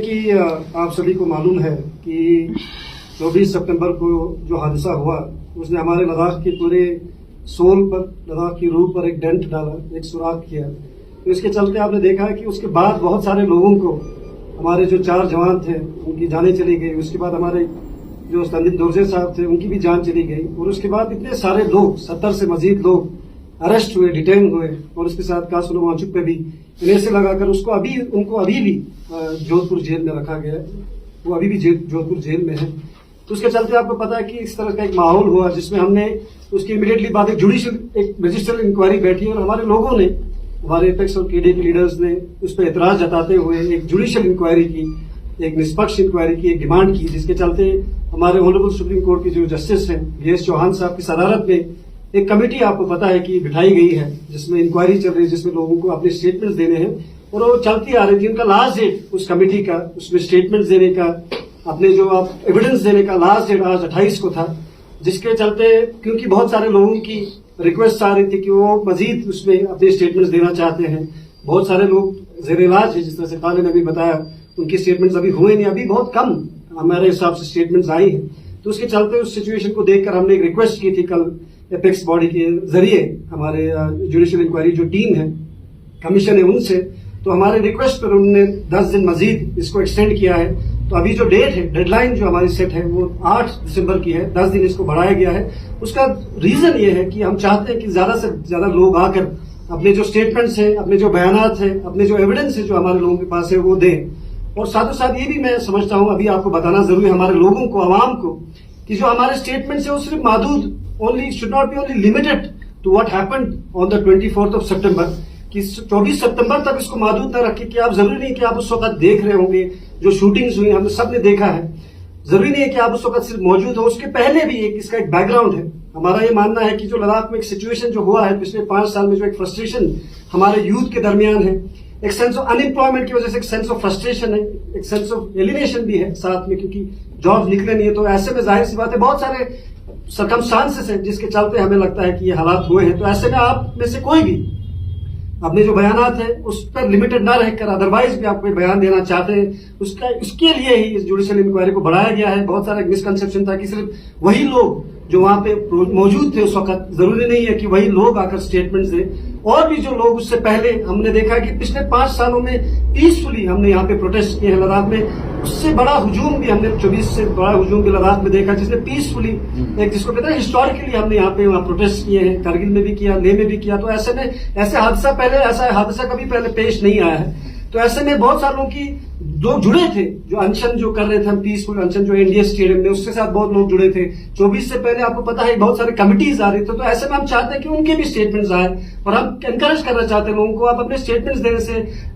कि आप सभी को मालूम है कि 24 सितंबर को जो हादसा हुआ उसने हमारे लद्दाख के पूरे सोल पर, लद्दाख की रूह पर एक डेंट डाला, एक सुराख किया। तो इसके चलते आपने देखा है कि उसके बाद बहुत सारे लोगों को, हमारे जो 4 जवान थे उनकी जानें चली गई। उसके बाद हमारे जो संदीप दोरजे साहब थे उनकी भी जान चली गई। और उसके बाद इतने सारे लोग, 70 से मजीद लोग अरेस्ट हुए, डिटेन हुए। और उसके साथ कासुल वाचुक पे भी इन्हें से लगाकर उनको अभी भी जोधपुर जेल में रखा गया है। वो अभी भी जोधपुर जेल में है। तो उसके चलते आपको पता है कि इस तरह का एक माहौल हुआ जिसमें हमने उसकी इमीडिएटली बाद एक जुडिशियल एक रजिस्टर्ड इंक्वायरी बैठी और हमारे लोगों ने, हमारे एपेक्स और केडे के लीडर्स ने उस पर एतराज जताते हुए एक जुडिशियल इंक्वायरी की, एक निष्पक्ष इंक्वायरी की एक डिमांड की, जिसके चलते हमारे ऑनरेबल सुप्रीम कोर्ट के जो जस्टिस हैं VS चौहान साहब की सदारत में एक कमेटी आपको पता है कि बिठाई गई है जिसमें इंक्वायरी चल रही है, जिसमें लोगों को अपने स्टेटमेंट्स देने हैं। और वो चलती आ रही थी। उनका लास्ट डेट उस कमेटी का, उसमें स्टेटमेंट्स देने का, अपने जो आप एविडेंस देने का लास्ट डेट आज 28 को था। जिसके चलते क्योंकि बहुत सारे लोगों की रिक्वेस्ट आ रही थी कि वो मजीद उसमें अपने स्टेटमेंट्स देना चाहते हैं। बहुत सारे लोग जेर इलाज है, जिस तरह से काले ने भी बताया, उनकी स्टेटमेंट्स अभी हुए नहीं, अभी बहुत कम हमारे हिसाब से स्टेटमेंट्स आई हैं। तो उसके चलते उस सिचुएशन को देखकर हमने एक रिक्वेस्ट की थी कल एपेक्स बॉडी के जरिए, हमारे जुडिशियल इंक्वायरी जो टीम है, कमीशन है, उनसे। तो हमारे रिक्वेस्ट पर उन्होंने 10 दिन मजीद इसको एक्सटेंड किया है। तो अभी जो डेट है, डेडलाइन जो हमारी सेट है वो 8 दिसंबर की है। 10 दिन इसको बढ़ाया गया है। उसका रीजन ये है कि हम चाहते हैं कि ज्यादा से ज्यादा लोग आकर अपने जो स्टेटमेंट्स हैं, अपने जो बयानात हैं, अपने जो एविडेंस है जो हमारे लोगों के पास है वो दें। और साथ ही साथ ये भी मैं समझता हूं, अभी आपको बताना जरूरी है हमारे लोगों को, आवाम को, कि जो हमारे स्टेटमेंट्स है वो सिर्फ महदूद should not be only limited to what happened on the 24th of September, कि 24 सितंबर तक इसको महदूद न रखें। कि आप जरूरी नहीं कि आप उस वक्त देख रहे होंगे जो शूटिंग्स हुई, हमने सबने देखा है। जरूरी नहीं है कि आप उस वक्त सिर्फ मौजूद हो, उसके पहले भी इसका एक बैकग्राउंड है। हमारा ये मानना है कि जो लद्दाख में एक सिचुएशन जो हुआ है पिछले 5 साल में, जो एक फ्रस्ट्रेशन हमारे यूथ के दरमियान है, एक सेंस ऑफ अनएम्प्लॉयमेंट की वजह से एक सेंस ऑफ फ्रस्ट्रेशन है, एक सेंस ऑफ एलिनेशन भी है साथ में, क्योंकि जॉब निकले नहीं है। तो ऐसे में जाहिर सी बात है बहुत सारे सर्कमस्टांसेस हैं जिसके चलते हमें लगता है कि ये हालात हुए हैं। तो ऐसे में आप में से कोई भी अपने जो बयानात है उस पर लिमिटेड ना रहकर अदरवाइज भी आप कोई बयान देना चाहते हैं, उसके लिए ही इस जुडिशियल इंक्वायरी को बढ़ाया गया है। बहुत सारा मिसकंसेप्शन था कि सिर्फ वही लोग जो वहां पे मौजूद थे उस वक्त, जरूरी नहीं है कि वही लोग आकर स्टेटमेंट्स दें। और भी जो लोग उससे पहले हमने देखा कि पिछले 5 सालों में पीसफुली हमने यहाँ पे प्रोटेस्ट किए हैं लद्दाख में। उससे बड़ा हुजूम भी हमने 24 से बड़ा हुजूम भी लद्दाख में देखा, जिसने पीसफुली एक जिसको कहते हैं हिस्टोरिकली हमने यहाँ पे प्रोटेस्ट किए हैं। करगिल में भी किया, लेह में भी किया। तो ऐसे में ऐसा हादसा कभी पहले पेश नहीं आया है। तो ऐसे में बहुत सारे लोगों की लोग जुड़े थे, जो अनशन जो कर रहे थे, हम पीसफुल अनशन जो इंडिया स्टेडियम में, उसके साथ बहुत लोग जुड़े थे। 24 से पहले आपको पता है बहुत सारे कमिटीज आ रही थे। तो ऐसे में हम चाहते हैं कि उनके भी स्टेटमेंट्स आए और हम एनकरेज करना चाहते हैं लोगों को, आप अपने स्टेटमेंट्स देने से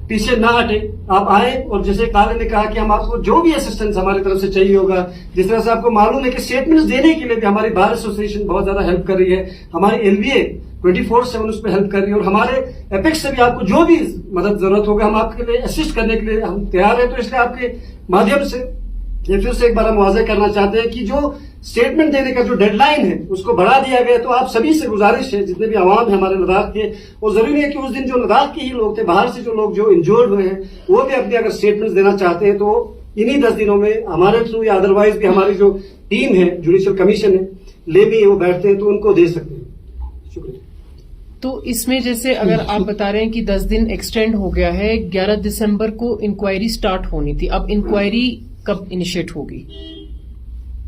पीछे ना हटे, आप आए। और जैसे काले ने कहा कि हम आपको जो भी असिस्टेंस हमारी तरफ से चाहिए होगा, जिस तरह से आपको मालूम है कि स्टेटमेंट्स देने के लिए भी हमारी बार एसोसिएशन बहुत ज्यादा हेल्प कर रही है, हमारी LBA 24/7 उस पर हेल्प कर रही है, और हमारे एपेक्स से भी आपको जो भी मदद जरूरत होगा हम आपके लिए असिस्ट करने के लिए हम तैयार है। तो इसलिए आपके माध्यम से ये फिर से एक बार हम वाज़ेह करना चाहते हैं कि जो स्टेटमेंट देने का जो डेडलाइन है उसको बढ़ा दिया गया। तो आप सभी से गुजारिश है, जितने भी आवाम है हमारे लद्दाख के, और जरूरी नहीं है कि उस दिन जो लद्दाख के ही लोग थे, बाहर से जो लोग जो इंजर्ड हुए हैं वो भी अपने अगर स्टेटमेंट्स देना चाहते हैं तो इन्हीं 10 दिनों में हमारे थ्रू या अदरवाइज भी हमारी जो टीम है, जुडिशियल कमीशन है, ले भी वो बैठते हैं तो उनको दे सकते हैं। शुक्रिया। तो इसमें जैसे अगर आप बता रहे हैं कि 10 दिन एक्सटेंड हो गया है, 11 दिसंबर को इंक्वायरी स्टार्ट होनी थी, अब इंक्वायरी कब इनिशिएट होगी?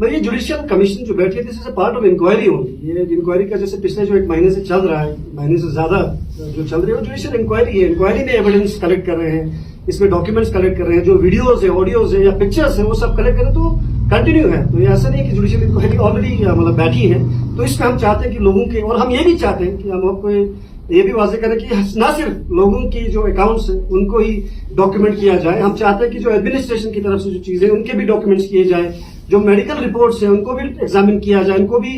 ये जुडिशियल कमीशन जो बैठी है this is a part of inquiry होगी। ये इंक्वायरी का जैसे पिछले जो 1 महीने से चल रहा है, महीने से ज्यादा जो चल रही है वो जुडिशियल इंक्वायरी है। इंक्वायरी में एविडेंस कलेक्ट कर रहे हैं, इसमें डॉक्यूमेंट्स कलेक्ट कर रहे हैं, जो वीडियोज है, ऑडियोज है या पिक्चर्स है वो सब कलेक्ट करें तो कंटिन्यू है। तो ये ऐसा नहीं कि जुडिशियल इंक्वायरी ऑलरेडी मतलब बैठी है। तो इसमें हम चाहते हैं कि लोगों के, और हम ये भी चाहते हैं कि हम आपको ये भी वाज़ेह करें कि न सिर्फ लोगों की जो अकाउंट्स है उनको ही डॉक्यूमेंट किया जाए, हम चाहते हैं कि जो एडमिनिस्ट्रेशन की तरफ से जो चीजें उनके भी डॉक्यूमेंट्स किए जाए, जो मेडिकल रिपोर्ट्स हैं उनको भी एग्जामिन किया जाए, उनको भी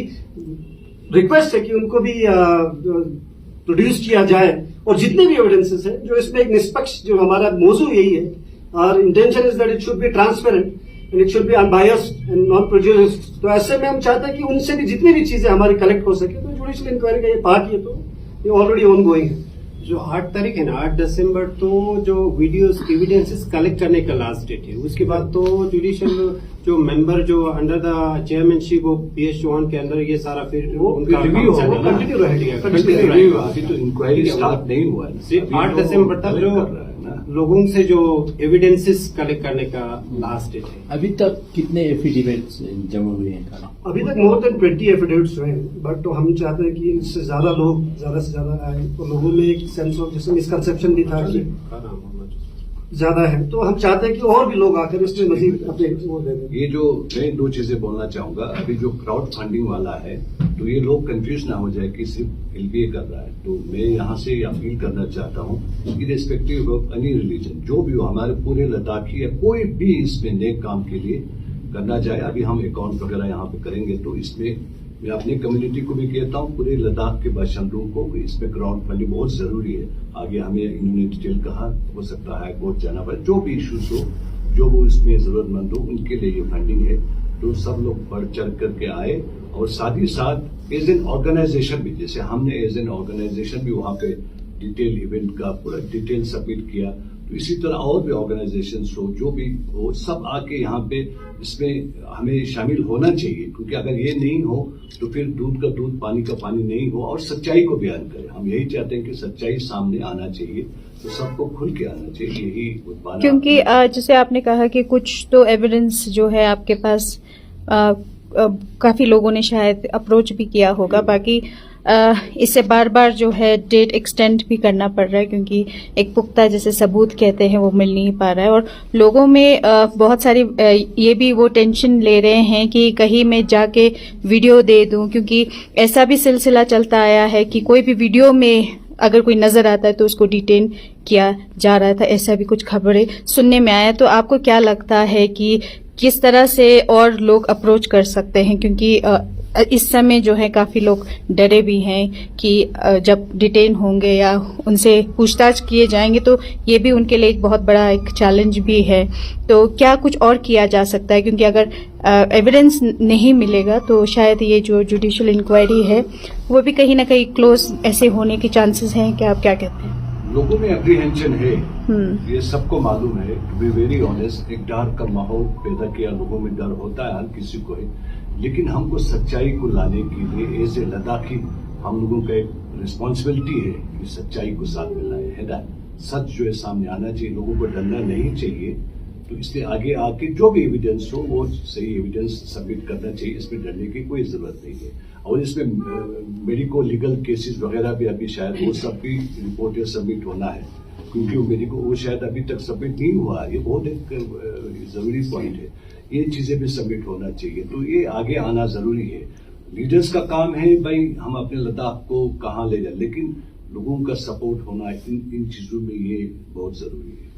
रिक्वेस्ट है कि उनको भी प्रोड्यूस किया जाए। और जितने भी एविडेंसेस है जो इसमें एक निष्पक्ष, जो हमारा मौजू यही है, और intention is that it should be transparent and it should be unbiased and non prejudiced. तो ऐसे में हम चाहते हैं कि उनसे भी जितनी भी चीजें हमारी कलेक्ट हो सके। तो जुडिशियल इंक्वायरी का ये पार्ट, ये तो ये ऑलरेडी ऑन गोइंग है। जो 8 तारीख है ना, 8 दिसंबर तो जो वीडियोस एविडेंसेस कलेक्ट करने का लास्ट डेट है। उसके बाद तो जुडिशियल जो मेंबर जो under the chairmanship of P S के अंदर ये सारा फिर उनका रिव्यू काम चलेगा। कंटिन्यू रहेगा। Continue रिव्यू रहेगा। अभी तो इंक्वायरी स्टार्ट नहीं हुआ है। सिर्फ 8 अभी तो दिसंबर तक collect जो कर रहा है ना। लोगों से जो एविडेंसेस कलेक्ट करने का लास्ट डेट है। अभी तक कितने एफिडेविट्स जमा हुए हैं खाना? अभी तक मोर देन 20 एफिडेविट्स हुए हैं, बट तो हम चाहते हैं कि इससे ज्यादा लोग ज्यादा से ज्यादा आए, तो लोगों में एक सेंस ऑफ जैसे मिसकंसेप्शन भी था कि ज्यादा है, तो हम चाहते हैं कि और भी लोग आकर इसमें मजीद अपने वो दे दें। ये जो मैं 2 चीजें बोलना चाहूंगा। अभी जो क्राउड फंडिंग वाला है, तो ये लोग कंफ्यूज ना हो जाए कि सिर्फ एलबीए कर रहा है। तो मैं यहाँ से अपील करना चाहता हूँ, इरेस्पेक्टिव ऑफ एनी रिलीजन, जो भी हो, हमारे पूरे लद्दाखी या कोई भी इसमें नेक काम के लिए करना चाहे। अभी हम अकाउंट वगैरह यहाँ पे करेंगे, तो इसमें मैं अपनी कम्युनिटी को भी कहता हूँ, पूरे लद्दाख के बाशिंदों को भी इसमें क्राउड फंडिंग बहुत जरूरी है। आगे हमें इन्होंने डिटेल कहा, हो सकता है कोर्ट जाना पड़े, जो भी इश्यूज हो, जो वो इसमें जरूरतमंद हो, उनके लिए ये फंडिंग है। तो सब लोग बढ़ चढ़ करके आए, और साथ ही साथ एज एन ऑर्गेनाइजेशन भी, जैसे हमने एज एन ऑर्गेनाइजेशन भी वहाँ पे डिटेल इवेंट का पूरा डिटेल सबमिट किया, तो इसी तरह और भी ऑर्गेनाइजेशन हो, जो भी हो, सब आके यहाँ पे इसमें हमें शामिल होना चाहिए। क्योंकि अगर ये नहीं हो तो फिर दूध का दूध पानी का पानी नहीं हो, और सच्चाई को बयान करें। हम यही चाहते हैं कि सच्चाई सामने आना चाहिए, तो सबको खुल के आना चाहिए, यही उत्पादन। क्योंकि जैसे आपने कहा कि कुछ तो एविडेंस जो है आपके पास काफी लोगों ने शायद अप्रोच भी किया होगा, बाकी इससे बार बार जो है डेट एक्सटेंड भी करना पड़ रहा है, क्योंकि एक पुख्ता जैसे सबूत कहते हैं वो मिल नहीं पा रहा है। और लोगों में बहुत सारी ये भी वो टेंशन ले रहे हैं कि कहीं मैं जाके वीडियो दे दूं, क्योंकि ऐसा भी सिलसिला चलता आया है कि कोई भी वीडियो में अगर कोई नजर आता है तो उसको डिटेन किया जा रहा था, ऐसा भी कुछ खबरें सुनने में आया। तो आपको क्या लगता है कि किस तरह से और लोग अप्रोच कर सकते हैं, क्योंकि इस समय जो है काफी लोग डरे भी हैं कि जब डिटेन होंगे या उनसे पूछताछ किए जाएंगे तो ये भी उनके लिए एक बहुत बड़ा एक चैलेंज भी है। तो क्या कुछ और किया जा सकता है, क्योंकि अगर एविडेंस नहीं मिलेगा तो शायद ये जो जुडिशियल इंक्वायरी है वो भी कहीं ना कहीं क्लोज ऐसे होने के चांसेस हैं। क्या आप क्या कहते हैं? लोगों में एप्रीहेंशन है, ये सबको मालूम है। टू बी वेरी ऑनेस्ट, एक डर का माहौल पैदा किया, लोगों में डर होता है, हर किसी को है। लेकिन हमको सच्चाई को लाने के लिए एज ए लद्दाखी हम लोगों का एक रिस्पॉन्सिबिलिटी है कि सच्चाई को साथ में लाए, है ना। सच जो है सामने आना चाहिए, लोगों को डरना नहीं चाहिए। तो इसलिए आगे आके जो भी एविडेंस हो वो सही एविडेंस सबमिट करना चाहिए, इसमें डरने की कोई जरूरत नहीं है। और इसमें मेडिको लीगल केसेस वगैरह भी अभी शायद वो सब भी रिपोर्ट सबमिट होना है, क्योंकि वो शायद अभी तक सबमिट नहीं हुआ। ये बहुत एक जरूरी पॉइंट है, ये चीजें भी सबमिट होना चाहिए। तो ये आगे आना जरूरी है। लीडर्स का काम है भाई हम अपने लद्दाख को कहाँ ले जाए, लेकिन लोगों का सपोर्ट होना इन चीजों में ये बहुत जरूरी है।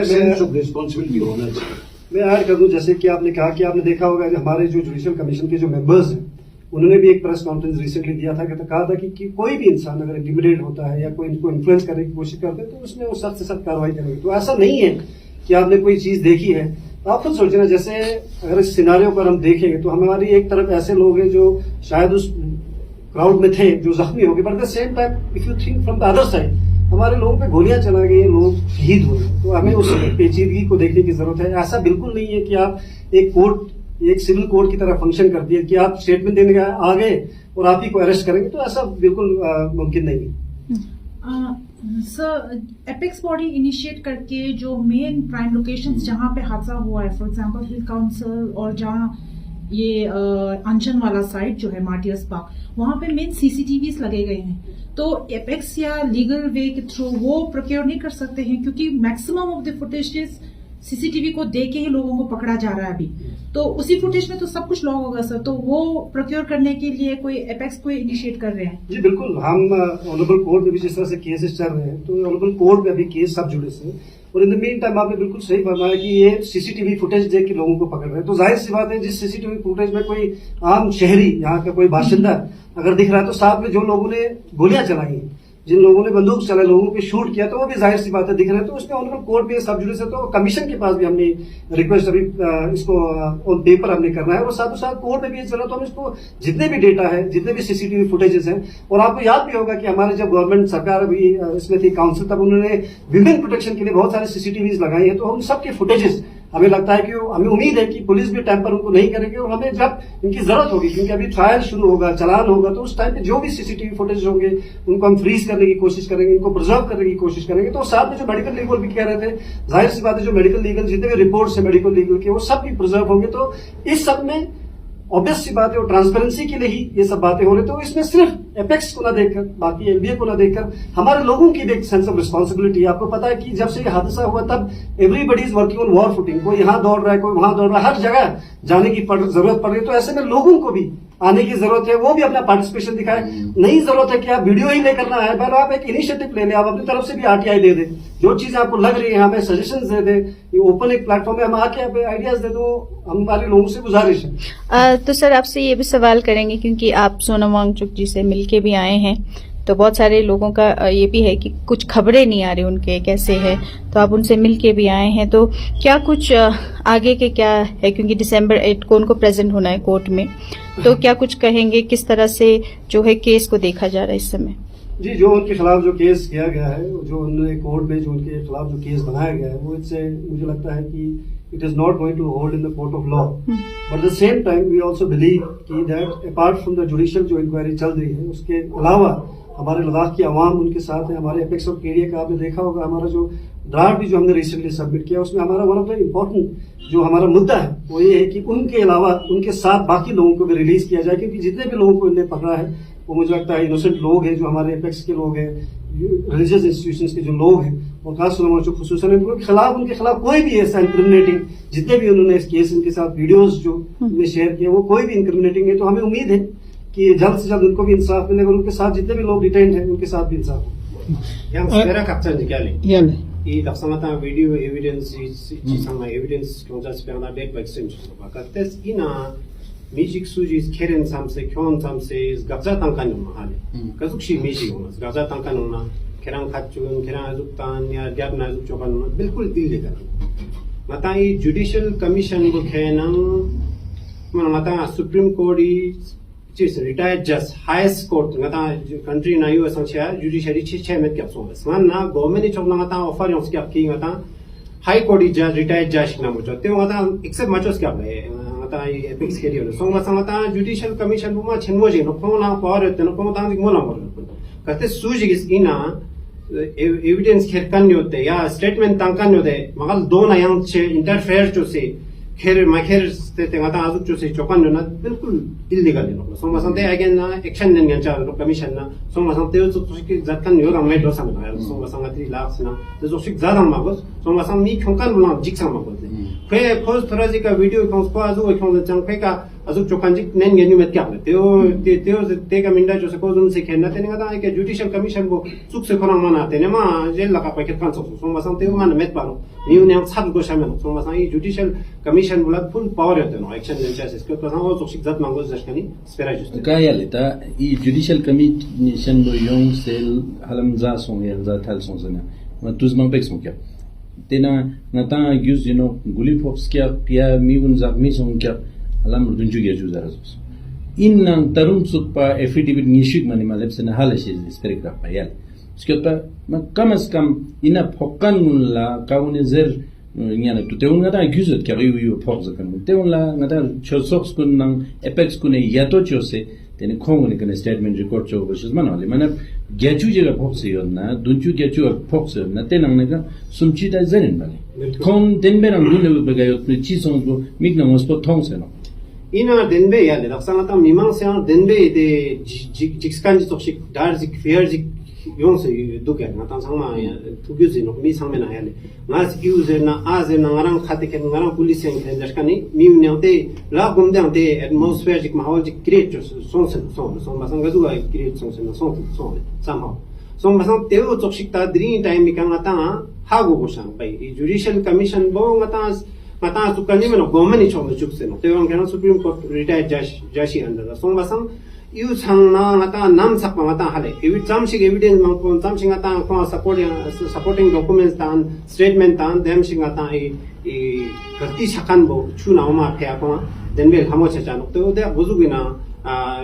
सेंस ऑफ रिस्पॉन्सिबिलिटी होना चाहिए। मैं ऐड कर दूं, जैसे कि आपने कहा कि आपने देखा होगा कि हमारे जो जुडिशियल कमीशन के जो मेंबर्स हैं उन्होंने भी एक प्रेस कॉन्फ्रेंस रिसेंटली दिया था, कहा था कि कोई भी इंसान अगर इंटिमिडेट होता है या कोई इनको इन्फ्लुएंस करने की कोशिश करते हैं तो उसमें वो सख्त से सख्त कार्रवाई करेंगे। तो ऐसा नहीं है कि आपने कोई चीज देखी है, तो आप खुद सोचना, जैसे अगर इस सिनारियों पर हम देखेंगे तो हमारी एक तरफ ऐसे लोग हैं जो शायद उस क्राउड में थे जो जख्मी हो गए, but at the same time if you think from the other side हमारे लोगों पे गोलियां चला गई, लोग शहीद हुए। तो हमें उस पेचीदगी को देखने की जरूरत है। ऐसा बिल्कुल नहीं है कि आप एक कोर्ट, एक सिविल कोर्ट की तरह फंक्शन करती है कि आप स्टेटमेंट देने आ गए और आप ही को अरेस्ट करेंगे, तो ऐसा बिल्कुल मुमकिन नहीं है। सर, एपेक्स बॉडी इनिशिएट करके जो मेन प्राइम लोकेशंस जहां पे हादसा हुआ है, फॉर एग्जांपल हिल काउंसिल और जहां ये अंचन वाला साइट जो है मार्टियर्स पार्क, वहां पे मेन सीसीटीवीज लगे गए हैं। तो एपेक्स या लीगल वे के थ्रू वो प्रोक्योर नहीं कर सकते हैं, क्योंकि maximum of the footages CCTV को देख के ही लोगों को पकड़ा जा रहा है अभी। तो उसी फुटेज में तो सब कुछ लॉग होगा सर, तो वो प्रोक्योर करने के लिए कोई एपेक्स को इनिशिएट कर रहे हैं? जी बिल्कुल, हम ऑनरेबल कोर्ट में भी जिस तरह से केसेस चल रहे हैं, तो ऑनरेबल कोर्ट में अभी केस सब जुड़े से, और इन द मीन टाइम आपने बिल्कुल सही फरमाया कि ये सीसीटीवी फुटेज देख के लोगों को पकड़ रहे हैं। तो जाहिर सी बात है, जिस सीसीटीवी फुटेज में कोई आम शहरी, यहाँ का कोई बाशिंदा अगर दिख रहा है, तो साथ में जो लोगों ने गोलियां चलाई हैं जिन लोगों ने बंदूक चला लोगों पे शूट किया, तो वो भी जाहिर सी बात है दिख रहे हैं। तो उसमें ऑनरेबल कोर्ट में सब जुडिस है, तो कमीशन के पास भी हमने रिक्वेस्ट अभी इसको ऑन पेपर हमने करना है, और साथ ही साथ कोर्ट में भी जरूरत हम इसको जितने भी डेटा है, जितने भी सीसीटीवी फुटेजेस हैं। और आपको याद भी होगा कि हमारे जब गवर्नमेंट सरकार अभी इसमें थी काउंसिल, तब उन्होंने विमेन प्रोटेक्शन के लिए बहुत सारे सीसीटीवी लगाई है। तो हम सबके फुटेजेस हमें लगता है कि हमें उम्मीद है कि पुलिस भी टैंपर उनको नहीं करेगी, और हमें जब इनकी जरूरत होगी, क्योंकि अभी ट्रायल शुरू होगा, चलान होगा, तो उस टाइम पे जो भी सीसीटीवी फुटेज होंगे उनको हम फ्रीज करने की कोशिश करेंगे, इनको प्रिजर्व करने की कोशिश करेंगे। तो साथ में जो मेडिकल लीगल भी कह रहे थे, जाहिर सी बात है जो मेडिकल लीगल जितने भी रिपोर्ट्स है मेडिकल लीगल के, वो सब भी प्रिजर्व होंगे। तो इस सब में ऑब्वियस सी बात है और ट्रांसपेरेंसी के लिए ही ये सब बातें हो रही। तो इसमें सिर्फ एपेक्स को ना देखकर, बाकी एलबीए को ना देखकर, हमारे लोगों की भी एक सेंस ऑफ रिस्पॉन्सिबिलिटी है। आपको पता है कि जब से ये हादसा हुआ तब everybody is working on war footing, कोई यहाँ दौड़ रहा है, कोई वहां दौड़ रहा है, हर जगह जाने की जरूरत पड़ रही है। तो ऐसे में लोगों को भी आने की जरूरत है, वो भी अपना पार्टिसिपेशन दिखाए। नहीं जरूरत है कि आप वीडियो ही लेकर ना आए, पहले आप एक इनिशिएटिव ले लें, आप अपनी तरफ से भी आरटीआई दे दें, जो चीजें आपको लग रही है हमें सजेशन दे दें, ये ओपन एक प्लेटफॉर्म में हम आके आइडियाज दे दो, हमारे लोगों से गुजारिश है। तो सर आपसे ये भी सवाल करेंगे, क्योंकि आप सोनम वांगचुक जी से मिलके भी आए हैं, तो बहुत सारे लोगों का ये भी है कि कुछ खबरें नहीं आ रही उनके कैसे है, तो आप उनसे मिलके भी आए हैं, तो क्या कुछ आगे के क्या है, क्योंकि दिसंबर 8 को उनको प्रेजेंट होना है कोर्ट में, तो क्या कुछ कहेंगे, किस तरह से जो है केस को देखा जा रहा है इस समय? जी, जो उनके खिलाफ जो केस किया गया है, जो उन्होंने कोर्ट में जो उनके खिलाफ जो केस बनाया गया है, वो इससे मुझे लगता है कि it is not going to hold in the court of law, but the same time we also believe कि that apart from the judicial जो इंक्वायरी चल रही है, उसके अलावा हमारे लद्दाख की आवाम उनके साथ है। हमारे एपेक्स और केडिया का आपने देखा होगा, हमारा जो ड्राफ्ट भी जो हमने रिसेंटली सबमिट किया, उसमें हमारा वन ऑफ द इम्पोर्टेंट जो हमारा मुद्दा है वो ये है कि उनके अलावा उनके साथ बाकी लोगों को भी रिलीज किया जाए, क्योंकि जितने भी लोगों को इन्हें पकड़ा है वो मुझे लगता है इनोसेंट लोग हैं, जो हमारे एपेक्स के लोग हैं, रिलीजियस इंस्टीट्यूशंस के जो लोग हैं, और खासतौर से खुसूसन उनके खिलाफ कोई भी ऐसा इंक्रिमिनेटिंग, जितने भी उन्होंने इस केस इनके साथ वीडियोस जो उन्हें शेयर किए, वो कोई भी इंक्रिमिनेटिंग है। तो हमें उम्मीद है कि जल्द से जल्द उनको भी इंसाफ मिलेगा, उनके साथ जितने भी लोग डिटेन्ड हैं उनके साथ भी इंसाफ होगा। Yang sekarang kapten dikali. I daksana video evidence sama evidence kongja spena date by exchange. Bakates ina music sujis keren samse kyon samse gabza tangkan mahale. Kazukshi music honas gabza tangkan hona kerang khatchun kerang azuktan ya gyab nazuk chokan bilkul dil de kar. Mata I judicial commission ko khenang mata Supreme Court is retired judge highest court ngata country na US angcha judiciary che met kyap so bas na government chok na ngata offer yong kyap ki ngata high court judge retired judge na mo te ngata except machos kyap le ngata I apex ke dio so ngata judicial commission buma chenmo je no ko na power te no ko tang mo na mo kate suji is ina evidence kherkan yote ya statement tangkan yote magal do na yang che interfere to se Kher माखेर ते ngata azuk chuse chokan na bilkul illegal no so masante again na action nen yan cha commission na so masante yo chuk zatkan yo ramai do sam na so masangati lakhs na to chuk zadam magos so masang mi khonkan na jiksam magos khe post thraji ka video kons ko azu khon chang khe ka azuk chokan jik nen gen met kya teo te ka minda jo se ko zun se khenna te ngata ke judicial commission bo chuk se khona mana te ne ma jel la ka paket kan so masante yo man met paro ni ne sab go shamen so masang I judicial commission bulat full power yote no action den chase ke to sango chuk zat mangos zashkani spera just kaya leta I judicial commission lo yong sel halam za song ya za thal song zana ma tuzmang pek song kya tena nata use guli fox kya mi un za mi song kya halam dunju ge ju zara zos in tarum sukpa affidavit nishik mani malep sena halashi spera pa yal skota ma kamas kam ina phokkan la kaune zer ngana tu te unga da gyuzet kya yu phokza kan te unla ngada chosox kun nang apex kun yato chose tene khong ne kan statement record cho versus manale mana gyachu je phokse yon na dunchu gyachu phokse na te nang ne ka sumchi da zenin bale khong denbe nang dun le be ga yot chi song go mig na mospo thong se no ina denbe ya le daksana ta mimang se denbe de jikskan ji toksik dar zik fair zik yong se du kya na ta sang ma ya tu gyu ze no mi sang me na ya le ngas gyu ze na a ze na ngarang khate ken ngarang police en khen dashkani mi ne te la gum dang te atmosphere jik mahol jik create so ma sang ga du ga create so somehow so ma sang te o toksik ta dri time mi kang ata ha go go sang bai judicial commission bo ngata su kan ni me no government ni chong chuk se no te ong kan Supreme Court retired judge under so ma sang yu sang na ngata nam sakpa ngata hale evi chamsik evidence mangpon chamsik ngata ko supporting documents tan statement tan dem sing ngata e karti sakan bo chu na ma phya ko denbel hamo cha chanok to de buzugina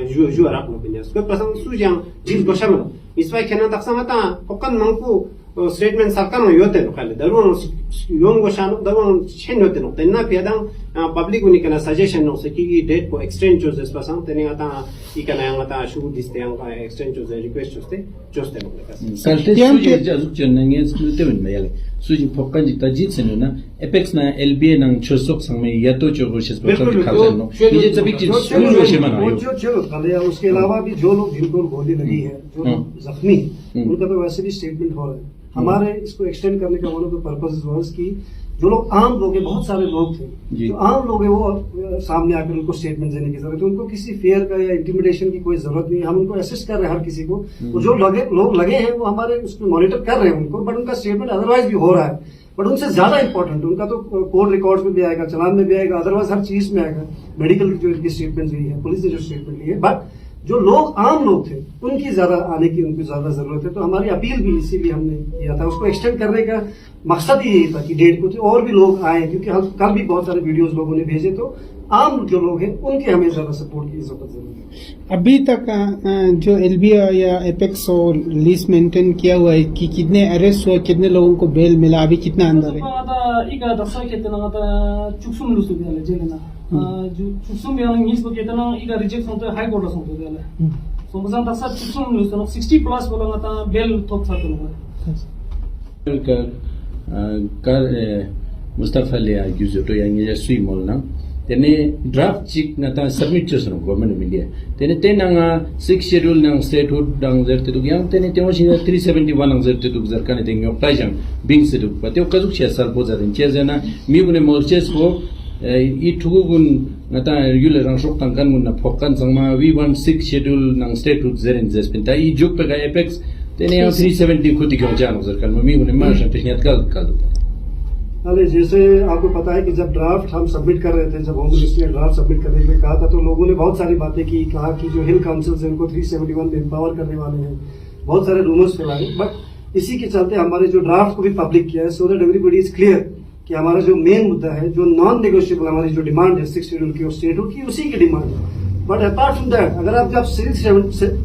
ju arak no binyas ko prasang sujang jil gosam iswai kenan taksa ngata kokkan mangku statement sarkan yote no kale darun yong gosam darun chen yote no tenna piadang public uni kana suggestion no se ki date ko extend choose pasang teni ata ikana yang ata shu diste yang ka extend choose request choose no kas kalte suji jazu chenenge stuten mayale suji phokkan ji tajit senu na apex na lba nang chosok sangme yato chogoshes pasang khalsen no ये जब एक चीज शुरू में से मना जो उसके अलावा भी जो लोग जिनको गोली लगी है जो जख्मी है उनका तो वैसे भी स्टेटमेंट हो रहा है हमारे इसको एक्सटेंड करने का one of the purpose was कि जो लोग आम लोग हैं बहुत सारे लोग थे जो आम लोग हैं वो सामने आकर उनको स्टेटमेंट देने की जरूरत है उनको किसी फेयर का या इंटिमिडेशन की कोई जरूरत नहीं हम उनको असिस्ट कर रहे हैं हर किसी को जो लोग लगे हैं वो हमारे उसको मॉनिटर कर रहे हैं उनको बट उनका स्टेटमेंट अदरवाइज भी हो रहा है बट उनसे ज्यादा इंपॉर्टेंट उनका तो कोर्ट रिकॉर्ड्स में भी आएगा चलान में भी आएगा अदरवाइज हर चीज में आएगा मेडिकल की जो इनकी स्टेटमेंट हुई है पुलिस ने जो स्टेटमेंट ली है बट जो लोग आम लोग थे उनकी ज्यादा आने की उनको ज्यादा जरूरत है तो हमारी अपील भी इसीलिए हमने किया था उसको एक्सटेंड करने का मकसद ही यही था कि डेट को और भी लोग आए क्योंकि हम कल भी बहुत सारे वीडियोस लोगों ने भेजे तो आम जो लोग हैं उनके हमें ज्यादा सपोर्ट की जरूरत है अभी तक जो एलबी या एपेक्स और लिस्ट मेंटेन किया हुआ है कि कितने अरेस्ट हुआ कितने लोगों को बेल मिला अभी कितना अंदर है इका दसा केतना चुक्सुम लुसु दिले जेलेना चुक्सुम yang ngis baketana iga reject sonto high court sonto dele so muzan dasa चुक्सुम लुसु 60 plus bola ngata bel top sa to kar mustafa le agyuzo to yang ya sui molna tene draft chik nata submit chosno government of india tene tenanga 6 schedule nang statehood dang zerte du yang tene temo shi 371 nang zerte du zarkane teng yok tajang bing se du pateo kazuk che sal boza den chezena mi bune morches ko I tugun nata yule rang shok tang kan mun na phokkan sangma V16 schedule nang statehood zeren zespinta I juk pega apex tene 370 खुद की जान zarkan mi bune marsh techniat kal अरे जैसे आपको पता है कि जब ड्राफ्ट हम सबमिट कर रहे थे जब होम मिनिस्ट्री ने ड्राफ्ट सबमिट करने के लिए कहा था तो लोगों ने बहुत सारी बातें की कहा कि जो हिल काउंसिल है उनको 371 में एम्पावर करने वाले हैं बहुत सारे रूमर्स फैलाए बट इसी के चलते हमारे जो ड्राफ्ट को भी पब्लिक किया है so that everybody is clear कि हमारा जो मेन मुद्दा है जो नॉन नेगोशिएबल हमारी जो डिमांड है 6 शेड्यूल की और स्टेटहुड की उसी की डिमांड है बट अपार्ट फ्रॉम दैट अगर आप जब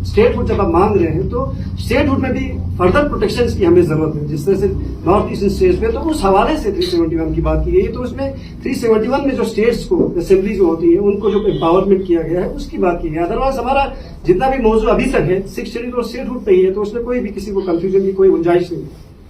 स्टेटहुड जब आप मांग रहे हैं तो स्टेटहुड में भी फर्दर प्रोटेक्शन की हमें जरूरत है जिस तरह से नॉर्थ ईस्टर्न स्टेट्स में तो उस हवाले से 371 की बात की गई तो उसमें 371 में जो स्टेट्स को असेंबली जो होती है उनको जो एम्पावरमेंट किया गया है उसकी बात की गई अदरवाइज हमारा जितना भी मौजूद अभी तक है 6 शेड्यूल और स्टेटहुड पे ही है तो उसमें कोई भी किसी को कंफ्यूजन की कोई गुंजाइश नहीं है